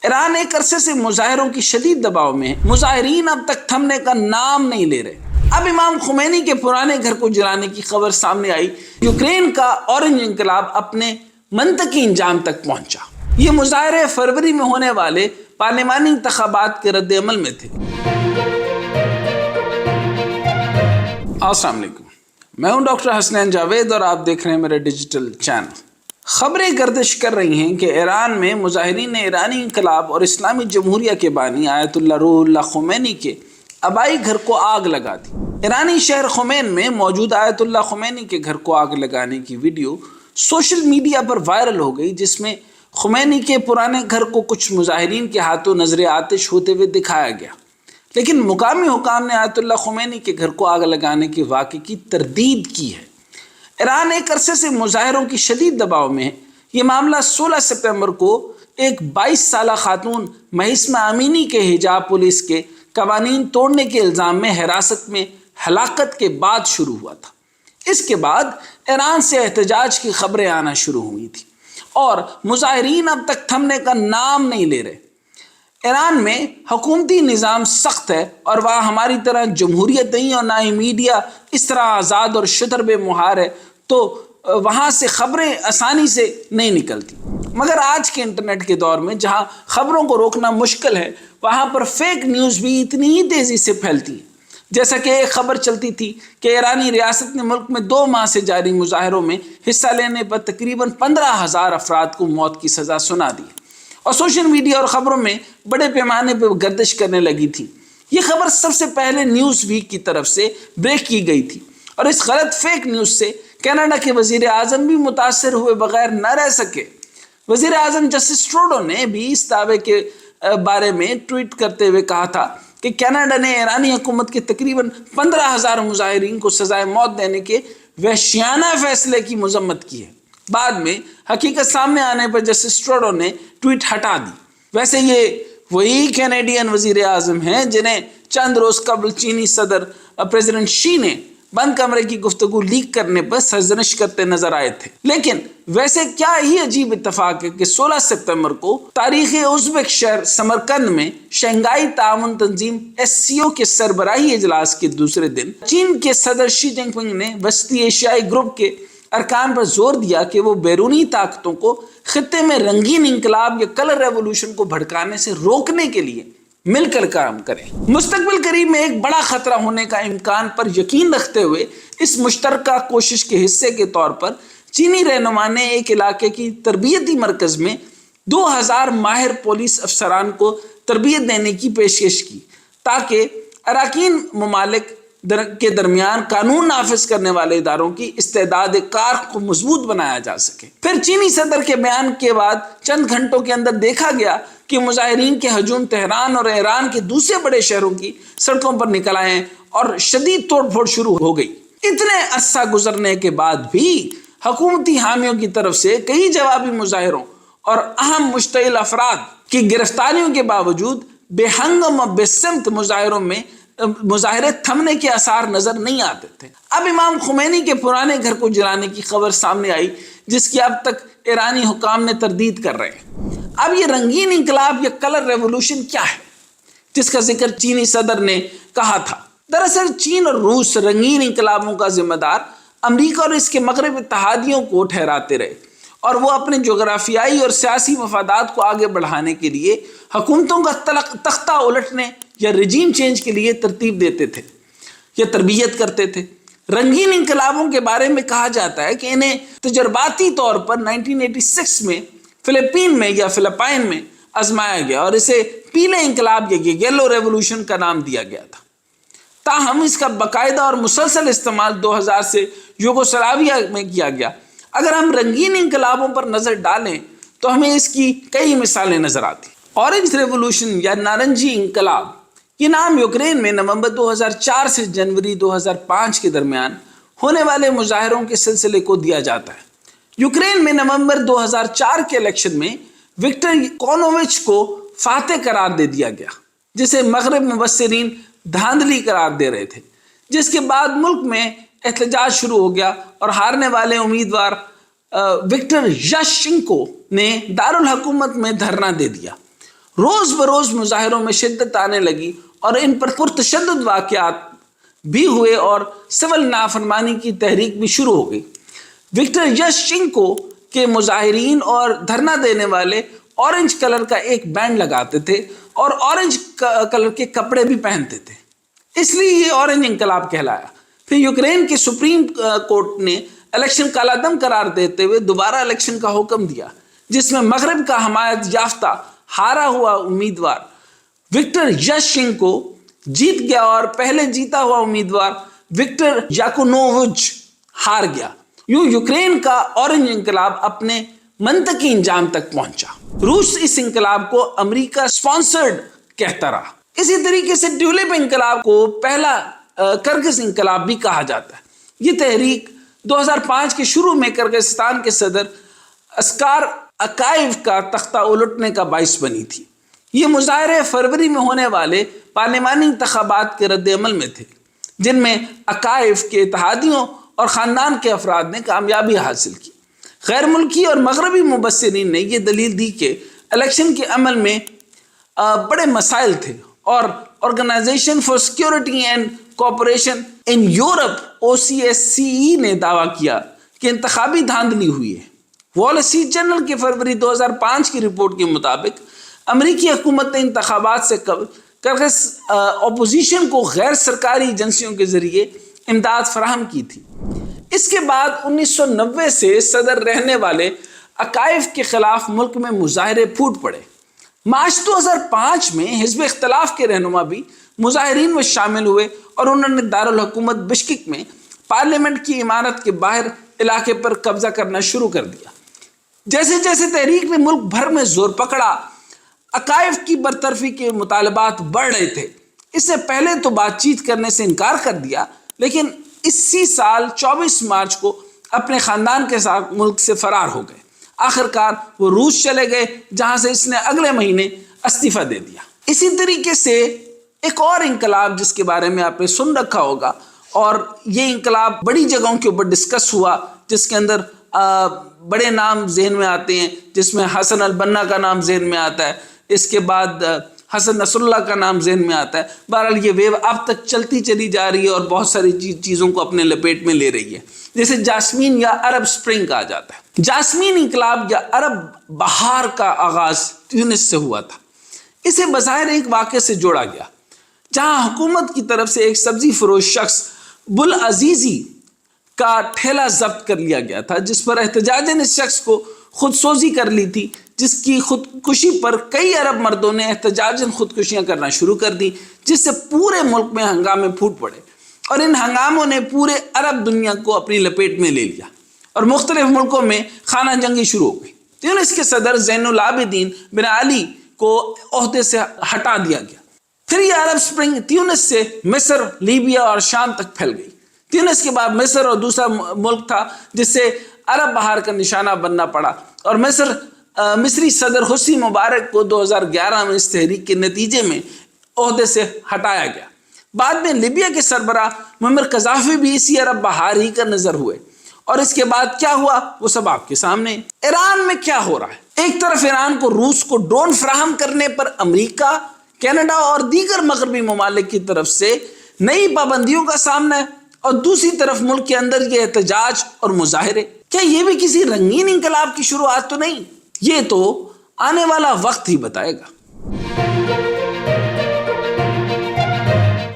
ایران ایک عرصے سے مظاہروں کی شدید دباؤ میں ہے۔ مظاہرین اب تک تھمنے کا نام نہیں لے رہے۔ اب امام خمینی کے پرانے گھر کو جلانے کی خبر سامنے آئی۔ یوکرین کا اورنج انقلاب اپنے منطقی انجام تک پہنچا۔ یہ مظاہرے فروری میں ہونے والے پارلیمانی انتخابات کے رد عمل میں تھے۔ السلام علیکم، میں ہوں ڈاکٹر حسنین جاوید اور آپ دیکھ رہے ہیں میرے ڈیجیٹل چینل۔ خبریں گردش کر رہی ہیں کہ ایران میں مظاہرین نے ایرانی انقلاب اور اسلامی جمہوریہ کے بانی آیت اللہ روح اللہ خمینی کے آبائی گھر کو آگ لگا دی۔ ایرانی شہر خمین میں موجود آیت اللہ خمینی کے گھر کو آگ لگانے کی ویڈیو سوشل میڈیا پر وائرل ہو گئی، جس میں خمینی کے پرانے گھر کو کچھ مظاہرین کے ہاتھوں نظر آتش ہوتے ہوئے دکھایا گیا، لیکن مقامی حکام نے آیت اللہ خمینی کے گھر کو آگ لگانے کے واقعے کی تردید کی ہے۔ ایران ایک عرصے سے مظاہروں کی شدید دباؤ میں ہے۔ یہ معاملہ 16 ستمبر کو ایک 22 سالہ خاتون مہسمہ امینی کے حجاب پولیس کے قوانین توڑنے کے الزام میں حراست میں ہلاکت کے بعد شروع ہوا تھا۔ اس کے بعد ایران سے احتجاج کی خبریں آنا شروع ہوئی تھی اور مظاہرین اب تک تھمنے کا نام نہیں لے رہے۔ ایران میں حکومتی نظام سخت ہے اور وہاں ہماری طرح جمہوریت نہیں اور نہ ہی میڈیا اس طرح آزاد اور شتر بے مہار ہے، تو وہاں سے خبریں آسانی سے نہیں نکلتی۔ مگر آج کے انٹرنیٹ کے دور میں جہاں خبروں کو روکنا مشکل ہے، وہاں پر فیک نیوز بھی اتنی ہی تیزی سے پھیلتی ہے۔ جیسا کہ ایک خبر چلتی تھی کہ ایرانی ریاست نے ملک میں 2 ماہ سے جاری مظاہروں میں حصہ لینے پر تقریباً 15,000 افراد کو موت کی سزا سنا دی، اور سوشل میڈیا اور خبروں میں بڑے پیمانے پر گردش کرنے لگی تھی۔ یہ خبر سب سے پہلے نیوز ویک کی طرف سے بریک کی گئی تھی، اور اس غلط فیک نیوز سے کینیڈا کے وزیر اعظم بھی متاثر ہوئے بغیر نہ رہ سکے۔ وزیر اعظم جسٹس ٹروڈو نے بھی اس دعوے کے بارے میں ٹویٹ کرتے ہوئے کہا تھا کہ کینیڈا نے ایرانی حکومت کے تقریباً 15,000 مظاہرین کو سزائے موت دینے کے وحشیانہ فیصلے کی مذمت کی ہے۔ بعد میں حقیقت سامنے آنے پر جسٹس ٹروڈو نے ٹویٹ ہٹا دی۔ ویسے یہ وہی کینیڈین وزیر اعظم ہیں جنہیں چند روز قبل چینی صدر پریزیڈنٹ شی نے بند کمرے کی گفتگو لیک کرنے پر سرزنش کرتے نظر آئے تھے۔ لیکن ویسے کیا ہی عجیب اتفاق ہے کہ 16 ستمبر کو تاریخی ازبک شہر سمرقند میں شنگھائی تعاون تنظیم SCO کے سربراہی اجلاس کے دوسرے دن چین کے صدر شی جن پنگ نے وسطی ایشیائی گروپ کے ارکان پر زور دیا کہ وہ بیرونی طاقتوں کو خطے میں رنگین انقلاب یا کلر ریولوشن کو بھڑکانے سے روکنے کے لیے مل کر کام کریں۔ مستقبل قریب میں ایک بڑا خطرہ ہونے کا امکان پر یقین رکھتے ہوئے اس مشترکہ کوشش کے حصے کے طور پر چینی رہنما نے ایک علاقے کی تربیتی مرکز میں 2000 ماہر پولیس افسران کو تربیت دینے کی پیشکش کی، تاکہ اراکین ممالک کے درمیان قانون نافذ کرنے والے اداروں کی استعداد کار کو مضبوط بنایا جا سکے۔ پھر چینی صدر کے بیان کے بعد چند گھنٹوں کے اندر دیکھا گیا کہ مظاہرین کے ہجوم تہران اور ایران کے دوسرے بڑے شہروں کی سڑکوں پر نکل آئے اور شدید توڑ پھوڑ شروع ہو گئی۔ اتنے عرصہ گزرنے کے بعد بھی حکومتی حامیوں کی طرف سے کئی جوابی مظاہروں اور اہم مشتعل افراد کی گرفتاریوں کے باوجود بے ہنگم و بے سمت مظاہرے تھمنے کے آثار نظر نہیں آتے تھے۔ اب امام خمینی کے پرانے گھر کو جلانے کی خبر سامنے آئی، جس کی اب تک ایرانی حکام نے تردید کر رہے ہیں۔ اب یہ رنگین انقلاب یا کلر ریولوشن کیا ہے جس کا ذکر چینی صدر نے کہا تھا؟ دراصل چین اور روس رنگین انقلابوں کا ذمہ دار امریکہ اور اس کے مغرب اتحادیوں کو ٹھہراتے رہے، اور وہ اپنے جغرافیائی اور سیاسی مفادات کو آگے بڑھانے کے لیے حکومتوں کا تختہ الٹنے یا رجیم چینج کے لیے ترتیب دیتے تھے یا تربیت کرتے تھے۔ رنگین انقلابوں کے بارے میں کہا جاتا ہے کہ انہیں تجرباتی طور پر 1986 میں فلپائن میں آزمایا گیا اور اسے پیلے انقلاب یا یلو ریولوشن کا نام دیا گیا تھا۔ تاہم اس کا باقاعدہ اور مسلسل استعمال 2000 سے یوگوسلاویہ میں کیا گیا۔ اگر ہم رنگین انقلابوں پر نظر ڈالیں تو ہمیں اس کی کئی مثالیں نظر آتی۔ اورنج ریولوشن یا نارنجی انقلاب، یہ نام یوکرین میں نومبر 2004 سے جنوری 2005 کے درمیان ہونے والے مظاہروں کے سلسلے کو دیا جاتا ہے۔ یوکرین میں نومبر 2004 کے الیکشن میں وکٹر یانوویچ کو فاتح قرار دے دیا گیا، جسے مغرب مبصرین دھاندلی قرار دے رہے تھے، جس کے بعد ملک میں احتجاج شروع ہو گیا اور ہارنے والے امیدوار وکٹر یاشچنکو نے دارالحکومت میں دھرنا دے دیا۔ روز بروز مظاہروں میں شدت آنے لگی اور ان پر پرتشدد واقعات بھی ہوئے اور سول نافرمانی کی تحریک بھی شروع ہو گئی۔ وکٹر یشچنکو کے مظاہرین اور دھرنا دینے والے اورنج کلر کا ایک بینڈ لگاتے تھے اور اورنج کلر کے کپڑے بھی پہنتے تھے، اس لیے یہ اورنج انقلاب کہلایا۔ پھر یوکرین کے سپریم کورٹ نے الیکشن کالا دم قرار دیتے ہوئے دوبارہ الیکشن کا حکم دیا، جس میں مغرب کا حمایت یافتہ ہارا ہوا امیدوار وکٹر یشچنکو جیت گیا اور پہلے جیتا ہوا امیدوار وکٹر یاکنووچ ہار گیا۔ یوں یوکرین کا اورنج انقلاب اپنے منطقی انجام تک پہنچا۔ روس اس انقلاب کو امریکہ سپانسرڈ کہتا رہا۔ اسی طریقے سے ٹیولپ انقلاب کو پہلا کرگز انقلاب بھی کہا جاتا ہے۔ یہ تحریک 2005 کے شروع میں کرغزستان کے صدر اسکار اکائیو کا تختہ الٹنے کا باعث بنی تھی۔ یہ مظاہرے فروری میں ہونے والے پارلیمانی انتخابات کے رد عمل میں تھے، جن میں اکائیو کے اتحادیوں اور خاندان کے افراد نے کامیابی حاصل کی۔ غیر ملکی اور مغربی مبصرین نے یہ دلیل دی کہ الیکشن کے عمل میں بڑے مسائل تھے اور organisation for security and cooperation in Europe OSCE نے دعویٰ کیا کہ انتخابی دھاندلی ہوئی ہے۔ وال اسٹریٹ جرنل کے فروری 2005 کی رپورٹ کے مطابق امریکی حکومت نے انتخابات سے قبل کرغز اپوزیشن کو غیر سرکاری ایجنسیوں کے ذریعے امداد فراہم کی تھی۔ اس کے بعد 1990 سے صدر رہنے والے اکائیو کے خلاف ملک میں مظاہرے پھوٹ پڑے۔ مارچ 2005 میں حزب اختلاف کے رہنما بھی مظاہرین میں شامل ہوئے اور انہوں نے دارالحکومت بشکک میں پارلیمنٹ کی عمارت کے باہر علاقے پر قبضہ کرنا شروع کر دیا۔ جیسے جیسے تحریک نے ملک بھر میں زور پکڑا، اکائیو کی برطرفی کے مطالبات بڑھ رہے تھے۔ اس سے پہلے تو بات چیت کرنے سے انکار کر دیا، لیکن اسی سال 24 مارچ کو اپنے خاندان کے ساتھ ملک سے فرار ہو گئے۔ آخرکار وہ روس چلے گئے، جہاں سے اس نے اگلے مہینے استعفیٰ دے دیا۔ اسی طریقے سے ایک اور انقلاب جس کے بارے میں آپ نے سن رکھا ہوگا، اور یہ انقلاب بڑی جگہوں کے اوپر ڈسکس ہوا، جس کے اندر بڑے نام ذہن میں آتے ہیں، جس میں حسن البنا کا نام ذہن میں آتا ہے، اس کے بعد حسن نصر اللہ کا نام ذہن میں آتا ہے۔ بہرحال یہ ویو اب تک چلتی چلی جا رہی ہے اور بہت ساری چیزوں کو اپنے لپیٹ میں لے رہی ہے، جیسے جاسمین یا عرب سپرنگ کہا جاتا ہے۔ جاسمین انقلاب یا عرب بہار کا آغاز تیونس سے ہوا تھا۔ اسے بظاہر ایک واقعے سے جوڑا گیا، جہاں حکومت کی طرف سے ایک سبزی فروش شخص بلعزیزی کا ٹھیلا ضبط کر لیا گیا تھا، جس پر احتجاجاً اس شخص کو خود سوزی کر لی تھی، جس کی خودکشی پر کئی عرب مردوں نے احتجاجاً خودکشیاں کرنا شروع کر دی، جس سے پورے ملک میں ہنگامے پھوٹ پڑے اور ان ہنگاموں نے پورے عرب دنیا کو اپنی لپیٹ میں لے لیا اور مختلف ملکوں میں خانہ جنگی شروع ہو گئی۔ تیونس کے صدر زین العابدین بن علی کو عہدے سے ہٹا دیا گیا۔ پھر یہ عرب سپرنگ تیونس سے مصر، لیبیا اور شام تک پھیل گئی۔ تیونس کے بعد مصر اور دوسرا ملک تھا جس سے عرب بہار کا نشانہ بننا پڑا، اور مصری صدر حسنی مبارک کو 2011 میں اس تحریک کے نتیجے میں عہدے سے ہٹایا گیا۔ بعد میں لیبیا کے سربراہ معمر قذافی بھی اسی عرب بہار ہی کا نظر ہوئے، اور اس کے بعد کیا ہوا وہ سب آپ کے سامنے۔ ایران میں کیا ہو رہا ہے؟ ایک طرف ایران کو روس کو ڈرون فراہم کرنے پر امریکہ، کینیڈا اور دیگر مغربی ممالک کی طرف سے نئی پابندیوں کا سامنا ہے، اور دوسری طرف ملک کے اندر یہ احتجاج اور مظاہرے۔ کیا یہ بھی کسی رنگین انقلاب کی شروعات تو نہیں؟ یہ تو آنے والا وقت ہی بتائے گا۔